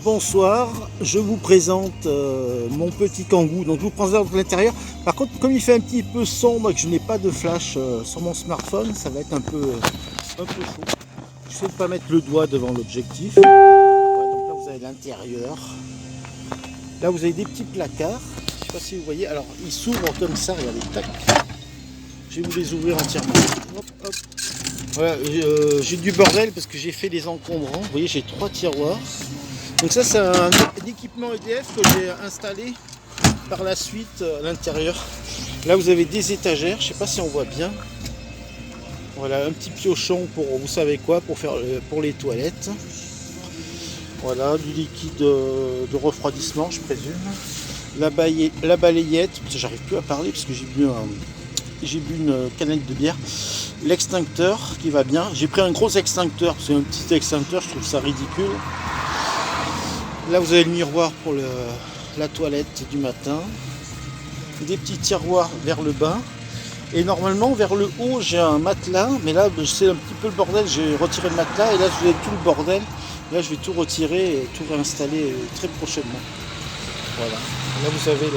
bonsoir, je vous présente mon petit Kangoo. Donc je vous présente l'intérieur. Par contre, comme il fait un petit peu sombre et que je n'ai pas de flash sur mon smartphone, ça va être un peu chaud. Je sais pas mettre le doigt devant l'objectif. Donc là vous avez l'intérieur. Là vous avez des petits placards. Je sais pas si vous voyez. Alors ils s'ouvrent comme ça, regardez, tac. Je vais vous les ouvrir entièrement. Hop, hop. Voilà, j'ai du bordel parce que j'ai fait des encombrants. Vous voyez, j'ai 3 tiroirs. Donc ça, c'est un équipement EDF que j'ai installé par la suite à l'intérieur. Là, vous avez des étagères. Je ne sais pas si on voit bien. Voilà, un petit piochon pour, vous savez quoi, pour les toilettes. Voilà, du liquide de refroidissement, je présume. La balayette. J'arrive plus à parler parce que j'ai bu une canette de bière. L'extincteur qui va bien. J'ai pris un gros extincteur, c'est un petit extincteur, je trouve ça ridicule. Là vous avez le miroir pour la toilette du matin. Des petits tiroirs vers le bas. Et normalement vers le haut j'ai un matelas, mais là c'est un petit peu le bordel, j'ai retiré le matelas et là je vais tout le bordel. Là je vais tout retirer et tout réinstaller très prochainement. Voilà. Là vous avez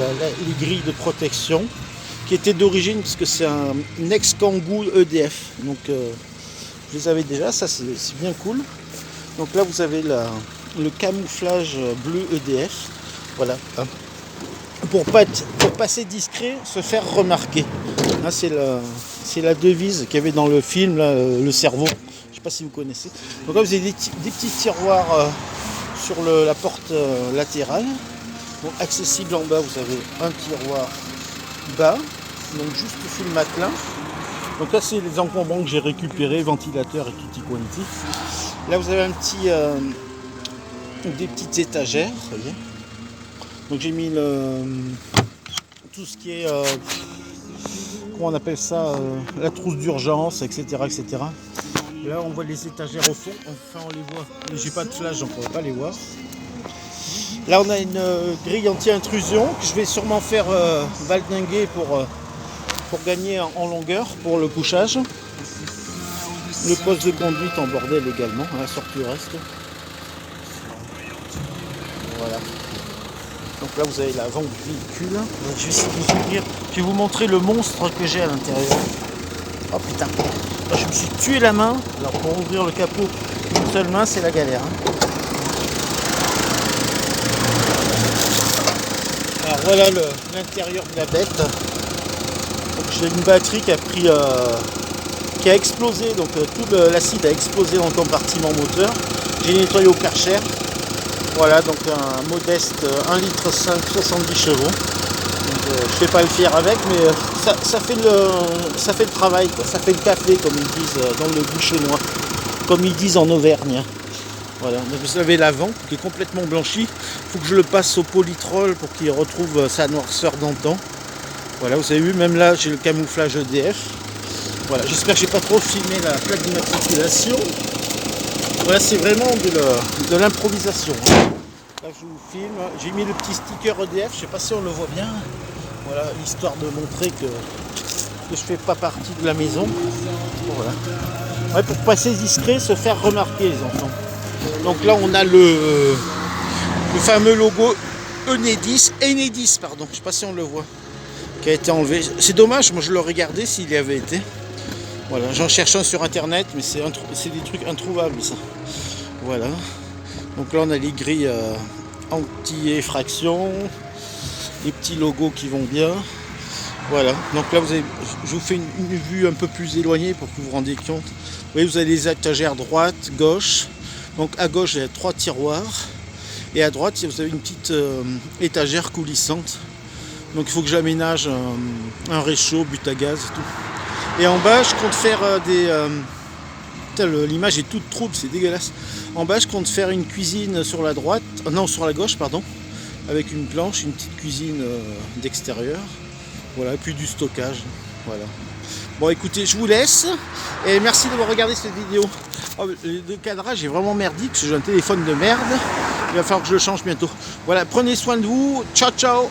les grilles de protection qui était d'origine puisque c'est un ex-Kangoo EDF. Donc je les avais déjà, ça c'est bien cool. Donc là vous avez le camouflage bleu EDF. Voilà. Pour passer discret, se faire remarquer. Là, c'est la devise qu'il y avait dans le film, là, le cerveau. Je ne sais pas si vous connaissez. Donc là vous avez des petits tiroirs sur la porte latérale. Donc accessible en bas, vous avez un tiroir bas. Donc juste sous le matelas. Donc là c'est les encombrants que j'ai récupérés, ventilateur et tutti quanti. Là vous avez des petites étagères, vous voyez. Donc j'ai mis tout ce qui est comment on appelle ça, la trousse d'urgence, etc., etc. Et là on voit les étagères au fond, enfin on les voit. J'ai pas de flash, donc on ne peut pas les voir. Là on a une grille anti-intrusion que je vais sûrement faire valdinguer pour gagner en longueur pour le couchage. Le poste de conduite en bordel également, à la sortie reste. Voilà. Donc là vous avez l'avant du véhicule. Donc, je vais essayer de vous ouvrir. Je vais vous montrer le monstre que j'ai à l'intérieur. Oh putain. Là, je me suis tué la main. Alors pour ouvrir le capot d'une seule main, c'est la galère. Alors voilà l'intérieur de la bête. J'ai une batterie qui a explosé, donc tout l'acide a explosé dans le compartiment moteur. J'ai nettoyé au Karcher. Voilà, donc un modeste 1,5 litre 70 chevaux. Donc, je ne fais pas le fier avec, mais ça fait le travail, quoi. Ça fait le café, comme ils disent dans le bouchonnois, comme ils disent en Auvergne. Voilà, donc vous avez l'avant qui est complètement blanchi. Il faut que je le passe au polytrol pour qu'il retrouve sa noirceur d'antan. Voilà, vous avez vu, même là j'ai le camouflage EDF. Voilà, j'espère que j'ai pas trop filmé la plaque d'immatriculation. Voilà, c'est vraiment de l'improvisation. Là je vous filme, j'ai mis le petit sticker EDF, je sais pas si on le voit bien. Voilà, histoire de montrer que je fais pas partie de la maison. Voilà. Ouais, pour passer discret, se faire remarquer les enfants. Donc là on a le fameux logo Enedis, pardon, je sais pas si on le voit, qui a été enlevé. C'est dommage, moi je l'aurais gardé s'il y avait été. Voilà, j'en cherche un sur internet, mais c'est des trucs introuvables ça. Voilà. Donc là on a les grilles anti-effraction, les petits logos qui vont bien. Voilà. Donc là je vous fais une vue un peu plus éloignée pour que vous vous rendiez compte. Vous voyez, vous avez les étagères droite, gauche. Donc à gauche il y a 3 tiroirs. Et à droite vous avez une petite étagère coulissante. Donc il faut que j'aménage un réchaud, but à gaz et tout. Et en bas, je compte faire l'image est toute trouble, c'est dégueulasse. En bas, je compte faire une cuisine sur la droite, non, sur la gauche, pardon, avec une planche, une petite cuisine d'extérieur. Voilà, et puis du stockage. Voilà. Bon, écoutez, je vous laisse et merci d'avoir regardé cette vidéo. Oh, le cadrage est vraiment merdique parce que j'ai un téléphone de merde. Il va falloir que je le change bientôt. Voilà, prenez soin de vous. Ciao, ciao.